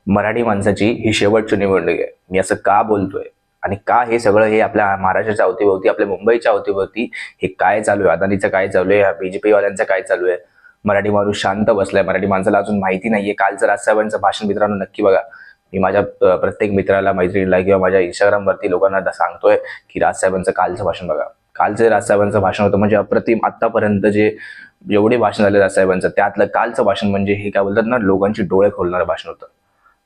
मराठी माणसाची ही शेवटची निवडणूक आहे. मी असं का बोलतोय आणि का हे सगळं हे आपल्या महाराष्ट्राच्या अवतीभोवती, आपल्या मुंबईच्या अवतीभोवती हे काय चालू आहे, अदानीचं काय चालू आहे, बीजेपी वाल्यांचं काय चालू आहे. मराठी माणूस शांत बसलाय. मराठी माणसाला अजून माहिती नाहीये. कालचं राजसाहेबांचं भाषण मित्रांनो नक्की बघा. मी माझ्या प्रत्येक मित्राला, मैत्रिणीला किंवा माझ्या इंस्टाग्रामवरती लोकांना सांगतोय की राजसाहेबांचं कालचं भाषण बघा. कालचं राजसाहेबांचं भाषण होतं म्हणजे अप्रतिम. आतापर्यंत जेवढे भाषण झाले राजसाहेबांचं त्यातलं कालचं भाषण म्हणजे हे काय बोलतात ना, लोकांची डोळे खोलणारं भाषण होतं.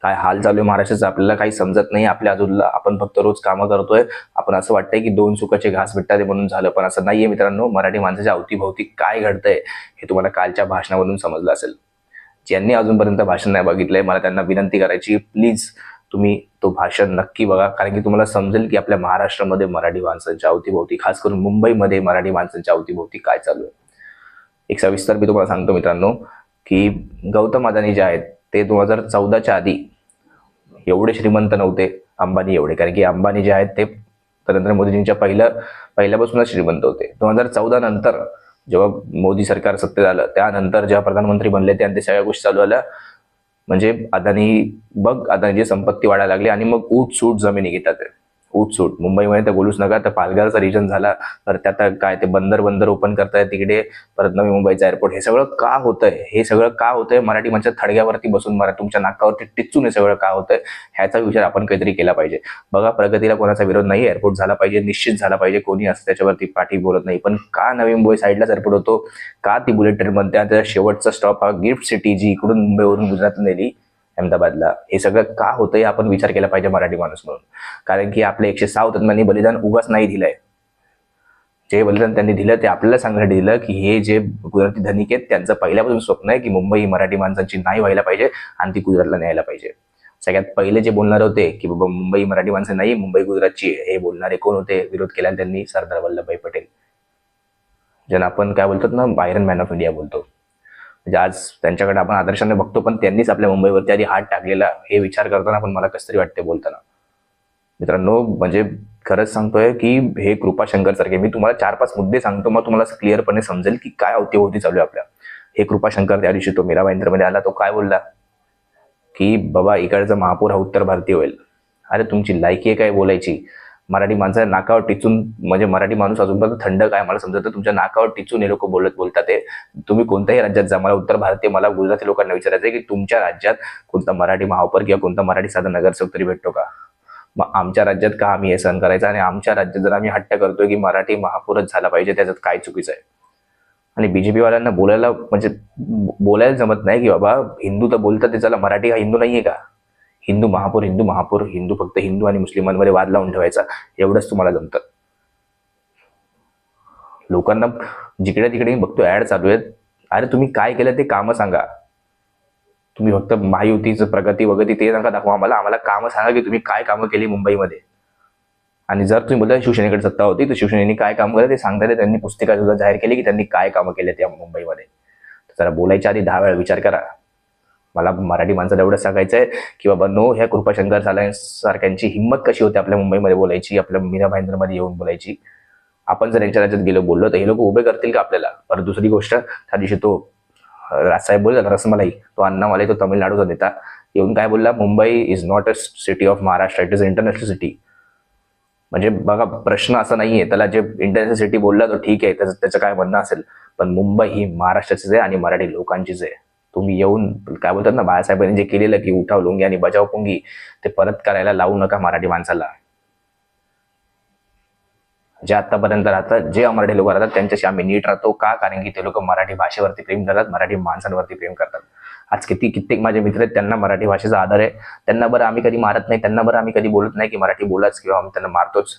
काय हाल चालू आहे महाराष्ट्राचं आपल्याला काही समजत नाही. आपल्या आजूबाजूला आपण फक्त रोज कामं करतोय. आपण असं वाटतंय की दोन सुखाचे घास भेटतात म्हणून झालं, पण असं नाहीये मित्रांनो. मराठी माणसाच्या अवतीभोवती काय घडतंय हे तुम्हाला कालच्या भाषणामधून समजलं असेल. ज्यांनी अजूनपर्यंत भाषण नाही बघितलंय मला त्यांना विनंती करायची, प्लीज तुम्ही तो भाषण नक्की बघा. कारण की तुम्हाला समजेल की आपल्या महाराष्ट्रामध्ये मराठी माणसांच्या अवतीभोवती, खास करून मुंबईमध्ये मराठी माणसांच्या अवतीभोवती काय चालू आहे. एक सविस्तर मी तुम्हाला सांगतो मित्रांनो की गौतम अदानी जे आहेत ते 2014च्या आधी एवढे श्रीमंत नव्हते अंबानी एवढे. कारण की अंबानी जे आहेत ते नरेंद्र मोदीजींच्या पहिल्यापासूनच श्रीमंत होते. 2014 नंतर जेव्हा मोदी सरकार सत्तेत आलं त्यानंतर जेव्हा प्रधानमंत्री बनले त्या सगळ्या गोष्टी चालू आल्या. म्हणजे अदानीची संपत्ती वाढायला लागली आणि मग ऊट-सूट जमिनी घेतात. ऊट-सूट मुंबईमध्ये तर बोलूच नका. तर पालघरचा रिजन झाला, तर त्यात काय ते बंदर ओपन करतायत तिकडे, परत नवी मुंबईचा एअरपोर्ट. हे सगळं का होतंय? मराठी माणसाच्या थडग्यावरती बसून तुमच्या नाकावरती टिचून हे सगळं का होतंय ह्याचा विचार आपण काहीतरी केला पाहिजे. बघा, प्रगतीला कोणाचा विरोध नाही. एअरपोर्ट झाला पाहिजे, निश्चित झाला पाहिजे. कोणी असं त्याच्यावरती पाठी बोलत नाही. पण का नवी मुंबई साईडलाच एअरपोर्ट होतो? का ती बुलेट ट्रेन बनते? त्याचा शेवटचा स्टॉप हा गिफ्ट सिटी जी इकडून मुंबईवरून गुजरातला नेली अहमदाबादला. हे सगळं का होतंय आपण विचार केला पाहिजे मराठी माणूस म्हणून. कारण की आपल्या 106 हुतात्म्यांनी बलिदान उगाच नाही दिलंय. जे बलिदान त्यांनी दिलं ते आपल्याला सांगण्यासाठी दिलं की हे जे गुजराती धनिक आहेत त्यांचं पहिल्यापासून स्वप्न आहे की मुंबई ही मराठी माणसांची नाही व्हायला पाहिजे आणि ती गुजरातला न्यायला पाहिजे. सगळ्यात पहिले जे बोलणारे होते की बाबा मुंबई मराठी माणसं नाही, मुंबई गुजरातची आहे, हे बोलणारे कोण होते? विरोध केला त्यांनी सरदार वल्लभभाई पटेल, ज्यांना आपण काय बोलतात ना, आयरन मॅन ऑफ इंडिया बोलतो. म्हणजे आज त्यांच्याकडे आपण आदर्शाने बघतो, पण त्यांनीच आपल्या मुंबईवरती आधी हात टाकलेला हे विचार करताना पण मला कसं तरी वाटते बोलताना. मित्रांनो, म्हणजे खरंच सांगतोय की हे कृपाशंकर सारखे, मी तुम्हाला 4-5 मुद्दे सांगतो, मग तुम्हाला क्लिअरपणे समजेल की काय अवतीभोवती चालू आहे आपल्या. हे कृपाशंकर त्या दिवशी तो मीरा भाईंदरमध्ये आला, तो काय बोलला की बाबा इकडचा महापौर हा उत्तर भारतीय होईल. अरे तुमची लायकी आहे काय बोलायची? मराठी माणसाच्या नाकावर टिचून, म्हणजे मराठी माणूस अजूनपर्यंत थंड काय मला समजतं, तुमच्या नाकावर टिचून हे लोक बोलतात. ते तुम्ही कोणत्याही राज्यात जा, मला उत्तर भारतीय, मला गुजराती लोकांना विचारायचं आहे की तुमच्या राज्यात कोणता मराठी महापौर किंवा कोणता मराठी साधा नगरसेवक तरी भेटतो का? मग आमच्या राज्यात का आम्ही हे सहन करायचं? आणि आमच्या राज्यात जर आम्ही हट्ट करतोय की मराठी महापौरच झाला पाहिजे, त्याच्यात काय चुकीचं आहे? आणि बीजेपी वाल्यांना बोलायला जमत नाही की बाबा हिंदू तर बोलतात, त्याला मराठी हा हिंदू नाहीये का? हिंदू महापौर, हिंदू फक्त हिंदू आणि मुस्लिमांमध्ये वाद लावून ठेवायचा, एवढंच तुम्हाला जमतं. लोकांना जिकडे तिकडे बघतो ऍड चालू आहेत. अरे तुम्ही काय केलं ते कामं सांगा. तुम्ही फक्त महायुतीचं प्रगती ते नका दाखवा आम्हाला कामं सांगा की तुम्ही काय कामं केली मुंबईमध्ये. आणि जर तुम्ही बोलता शिवसेनेकडे सत्ता होती तर शिवसेनेने काय काम केलं ते सांगता. त्यांनी पुस्तिका सुद्धा जाहीर केली की त्यांनी काय कामं केले त्या मुंबईमध्ये. तर जरा बोलायच्या आधी 10 वेळा विचार करा. मला मराठी माणसाला एवढं सांगायचं आहे की बाबा नो, ह्या कृपाशंकर सारख्यांची हिंमत कशी होते आपल्या मुंबईमध्ये बोलायची, आपल्या मीरा भाईंदरमध्ये येऊन बोलायची. आपण जर यांच्या राज्यात गेलो बोललो तर हे लोक उभे करतील का आपल्याला? परत दुसरी गोष्ट, त्या दिवशी तो राजसाहेब बोलला रसमलाई, तो अण्णामलाई, तो तमिळनाडूचा नेता येऊन काय बोलला, Mumbai is not a city of Maharashtra, it is international city. म्हणजे बघा, प्रश्न असा नाहीये, त्याला जे इंटरनॅशनल सिटी बोलला तो ठीक आहे, त्याचं काय म्हणणं असेल, पण मुंबई ही महाराष्ट्राचीच आहे आणि मराठी लोकांचीच आहे. तुम्ही येऊन काय बोलतात ना, बाळासाहेबांनी जे केलेलं की उठाव लुंगी आणि बजाव पुंगी, ते परत करायला लावू नका मराठी माणसाला. जे आतापर्यंत राहतात, जे मराठी लोक राहतात त्यांच्याशी आम्ही नीट राहतो. का? कारण की ते लोक मराठी भाषेवरती प्रेम करतात, मराठी माणसांवरती प्रेम करतात. आज कित्येक माझे मित्र आहेत, त्यांना मराठी भाषेचा आदर आहे. त्यांना बरं आम्ही कधी मारत नाही, त्यांना बरं आम्ही कधी बोलत नाही की मराठी बोलाच किंवा आम्ही त्यांना मारतोच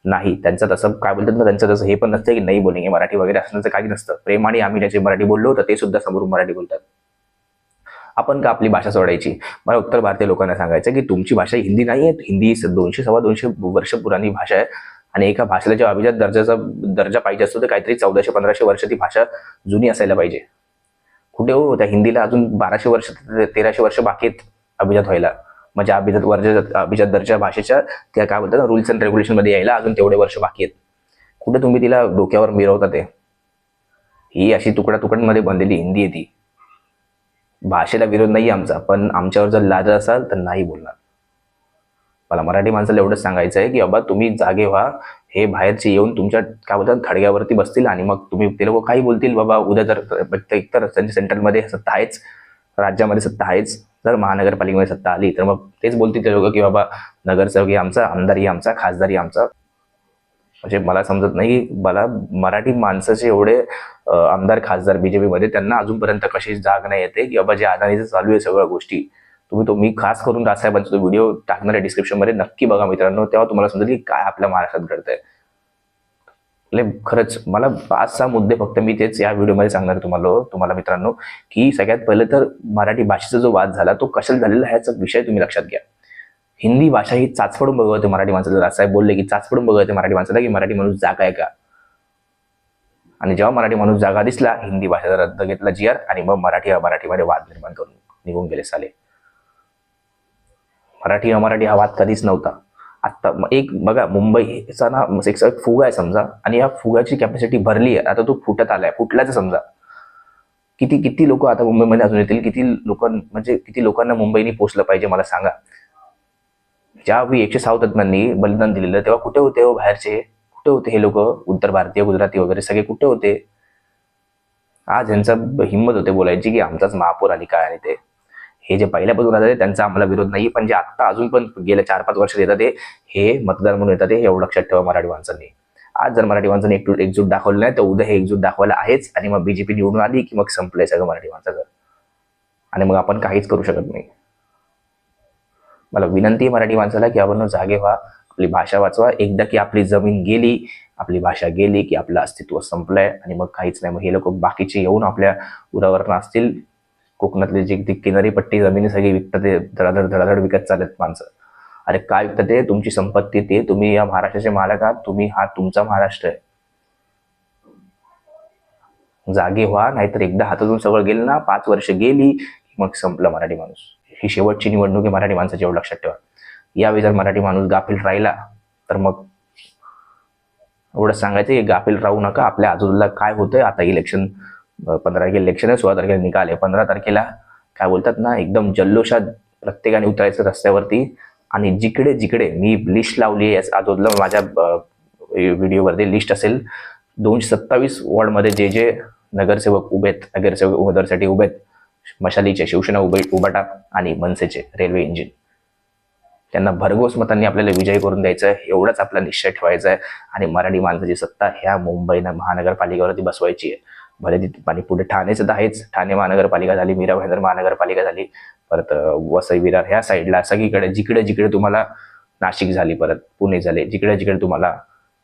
नाही. त्यांचं तसं काय बोलतात ना, त्यांचं तसं हे पण नसतं की नाही बोलेंगे मराठी वगैरे असण्याचं काही नसतं. प्रेमाने आम्ही त्याची मराठी बोललो तर ते सुद्धा समोरून मराठी बोलतात. आपण का आपली भाषा सोडायची? मला उत्तर भारतीय लोकांना सांगायचं की तुमची भाषा हिंदी नाही आहे. हिंदी 200-250 वर्ष पुराणी भाषा आहे आणि एका भाषेला जेव्हा अभिजात दर्जा पाहिजे असतो तर काहीतरी 1400-1500 वर्ष ती भाषा जुनी असायला पाहिजे. कुठे हो, त्या हिंदीला अजून 1200 वर्ष 1300 वर्ष बाकी आहेत अभिजात व्हायला. म्हणजे अभिजात दर्जा भाषेच्या त्या काय बोलतात रूल्स अँड रेग्युलेशन मध्ये यायला अजून तेवढे वर्ष बाकी आहेत. कुठे तुम्ही तिला डोक्यावर मिरवता? ते ही अशी तुकड्यांमध्ये बनलेली हिंदी आहे ती. भाषेला विरोध नाही आमचा, पण आमच्यावर जर लाद असाल तर नाही बोलणार. मला मराठी माणसाला एवढंच सांगायचं आहे की बाबा तुम्ही जागे व्हा. हे बाहेरचे येऊन तुमच्या काय बोलतात थडग्यावरती बसतील आणि मग तुम्ही ते लोक काही बोलतील बाबा. उद्या जर एकतर त्यांच्या सेंट्रलमध्ये सत्ता आहेच, राज्यामध्ये सत्ता आहेच, जर महानगरपालिकेमध्ये सत्ता आली तर मग तेच बोलतील ते लोक की बाबा नगरसेवक आमचा, आमदारही आमचा, खासदारही आमचा. म्हणजे मला समजत नाही मला मराठी माणसाचे एवढे आमदार खासदार बीजेपीमध्ये त्यांना अजूनपर्यंत कशी जाग नाही येते की बाबा जे अदानीचं चालू आहे सगळ्या गोष्टी. मी खास करून राजसाहेबांचा तो व्हिडिओ टाकणार आहे डिस्क्रिप्शनमध्ये, नक्की बघा मित्रांनो. तेव्हा तुम्हाला समजेल की काय आपल्या महाराष्ट्रात घडतंय. खरंच मला 5-6 मुद्दे फक्त मी तेच या व्हिडिओमध्ये सांगणार आहे तुम्हाला मित्रांनो, की सगळ्यात पहिलं तर मराठी भाषेचा जो वाद झाला तो कशाला झालेला ह्याचा विषय तुम्ही लक्षात घ्या. हिंदी भाषा ही चाचपडून बघवते मराठी माणसाला. राजसाहेब बोलले की चाचपडून बघवते मराठी माणसाला की मराठी माणूस जागा आहे का. आणि जेव्हा मराठी माणूस जागा दिसला, हिंदी भाषेचा रद्द घेतला GR आणि मग मराठीमध्ये वाद निर्माण करून निघून गेले साले. मराठी अमराठी हा वाद कधीच नव्हता. आता एक बघा मुंबईचा ना एक फुगा आहे समजा, आणि या फुगाची कॅपॅसिटी भरली आहे, आता तो फुटल्याचं समजा. किती किती लोक आता मुंबईमध्ये अजून येतील, किती लोकांना मुंबईने पोचलं पाहिजे मला सांगा. ज्यावेळी 106 तज्ञांनी बलिदान दिलेलं तेव्हा कुठे होते हो बाहेरचे, कुठे होते हे लोक, उत्तर भारतीय गुजराती वगैरे सगळे कुठे होते. आज यांचं हिंमत होते बोलायची की आमचाच महापौर आणि काय आणि ते. हे जे पहिल्यापासून राहतात त्यांचा आम्हाला विरोध नाही, पण जे आता अजून पण गेल्या 4-5 वर्ष येतात हे मतदार म्हणून येतात हे एवढं लक्षात ठेवा मराठी माणसांनी. आज जर मराठी माणसांनी एकजूट दाखवलं नाही तर उद्या हे एकजूट दाखवायला आहेच, आणि मग बीजेपी निवडून आली की मग संपलंय सगळं मराठी माणसाचं, आणि मग आपण काहीच करू शकत नाही. मला विनंती आहे मराठी माणसाला की आपण जागे व्हा, आपली भाषा वाचवा. एकदा की आपली जमीन गेली, आपली भाषा गेली की आपलं अस्तित्व संपलंय आणि मग काहीच नाही. मग हे लोक बाकीचे येऊन आपल्या उरावर नाचतील. कोकणातली जी किनारी पट्टी जमिनी सगळी विकतात, ते धडाधड विकत चालत माणसं. अरे काय विकतात ते, तुमची संपत्ती, ते तुम्ही या महाराष्ट्राचे मालक आहात, हा तुमचा महाराष्ट्र आहे. जागे व्हा, नाहीतर एकदा हातातून सगळं गेलं ना, 5 वर्ष गेली मग संपलं मराठी माणूस. ही शेवटची निवडणूक आहे मराठी माणसाची, एवढं लक्षात ठेवा. यावेळी जर मराठी माणूस गाफील राहिला तर मग एवढं सांगायचं की गाफील राहू नका. आपल्या आजूबाजूला काय होतंय आता, 15 तारखेला इलेक्शन आहे, 16 तारखेला निकाल आहे. 15 तारखेला काय बोलतात ना, एकदम जल्लोषात प्रत्येकाने उतरायचं रस्त्यावरती. आणि जिकडे जिकडे मी लिस्ट लावली आहे आजूबाजूला, माझ्या व्हिडिओवरती लिस्ट असेल, 227 वॉर्डमध्ये जे नगरसेवक उभेत, नगरसेवक उमेदवारासाठी उभेत, मशालीचे, शिवसेना उभाटा आणि मनसेचे रेल्वे इंजिन, त्यांना भरघोस मतांनी आपल्याला विजयी करून द्यायचं आहे, एवढाच आपला निश्चय ठेवायचा आहे. आणि मराठी माणसाची सत्ता ह्या मुंबईनं महानगरपालिकेवरती बसवायची आहे. भले ती आणि पुढे ठाणेचं तर आहेच, ठाणे महानगरपालिका झाली, मीरा भाईंदर महानगरपालिका झाली, परत वसई विरार ह्या साईडला सगळीकडे जिकडे जिकडे तुम्हाला, नाशिक झाली, परत पुणे झाले, जिकडे जिकडे तुम्हाला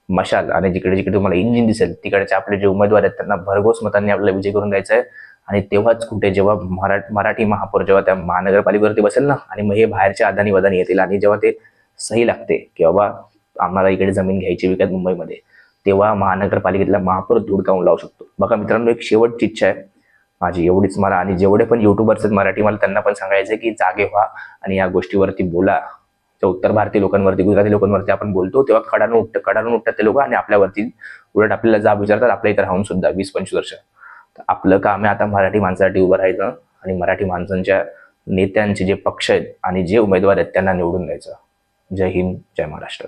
मशाल आणि जिकडे जिकडे तुम्हाला इंजिन दिसेल, तिकडचे आपले जे उमेदवार आहेत त्यांना भरघोस मतांनी आपल्याला विजय करून द्यायचा आहे. आणि तेव्हाच कुठे जेव्हा मराठी महापौर जेव्हा त्या महानगरपालिकेवरती बसेल ना, आणि मग हे बाहेरच्या अदानी वदानी येतील आणि जेव्हा ते सही लागते की बाबा आम्हाला इकडे जमीन घ्यायची विकत मुंबईमध्ये, तेव्हा महानगरपालिकेतला महापौर धुडकावून लावू शकतो. बघा मित्रांनो, एक शेवटची इच्छा आहे माझी एवढीच मला, आणि जेवढे पण युट्यूबर्स आहेत मराठी, मला त्यांना पण सांगायचं की जागे व्हा आणि या गोष्टीवरती बोला. उत्तर भारतीय लोकांवरती, गुजराती लोकांवरती आपण बोलतो तेव्हा कडाडून उठतात ते लोक, आणि आपल्यावरती उलट आपल्याला जाब विचारतात, आपल्या इथे राहून सुद्धा 20-25 वर्ष. आपलं काम आहे आता मराठी माणसासाठी उभं राहायचं आणि मराठी माणसांच्या नेत्यांचे जे पक्ष आहेत आणि जे उमेदवार आहेत त्यांना निवडून द्यायचं. जय हिंद, जय महाराष्ट्र.